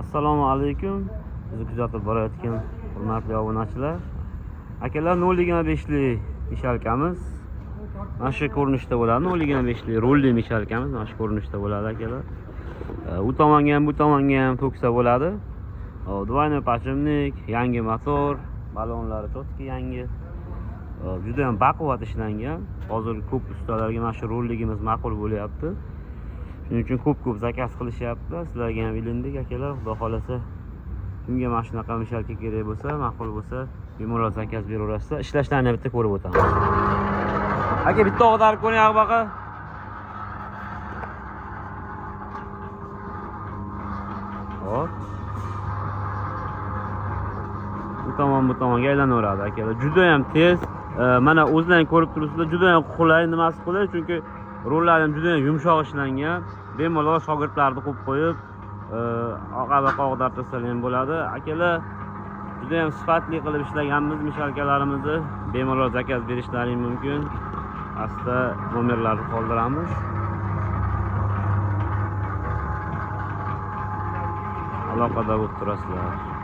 Assalomu alaykum. Bizni kuzatib borayotgan hurmatli obunachilar. Akalar 0.5lik mishalkamiz mana shu ko'rinishda bo'ladi. 0.5lik rolli mishalkamiz mana shu ko'rinishda bo'ladi akalar. U tomonga ham bu tomonga ham to'ksa bo'ladi. Двойной подшипник, yangi motor, balonlari chotki yangi. Juda ham baquvvat ishlangan. Hozir ko'p ustalarga mana shu rolligimiz ma'qul bo'lyapti. Shuning uchun ko'p zakaz qilishyapti. Sizlarga ham ilindik akalar, xudo xolasa kimga mana shunaqa mishalka kerak bo'lsa, ma'qul bo'lsa, bemalol zakaz beraverasizlar. Ishlashlarini bitta ko'rib o'tamiz. Aka bitta og'darib ko'ring baqa. Hop. Bu tomonga aylanaveradi akalar. Juda ham tez. Mana o'zlaring ko'rib turibsizlar, juda ham qulay, nimasi qulay, chunki rollari ham juda ham yumshoq ishlangan. Bemalol shogirdlarni qo'yib qo'yib, oqa-baqa og'dartirsalar ham bo'ladi. Akalar juda ham sifatli qilib ishlaganmiz mishalkalarimizni. Bemalol zakaz berishlaring mumkin. Asta nomerlarni qoldiramiz. Aloqada bo'lib turasizlar.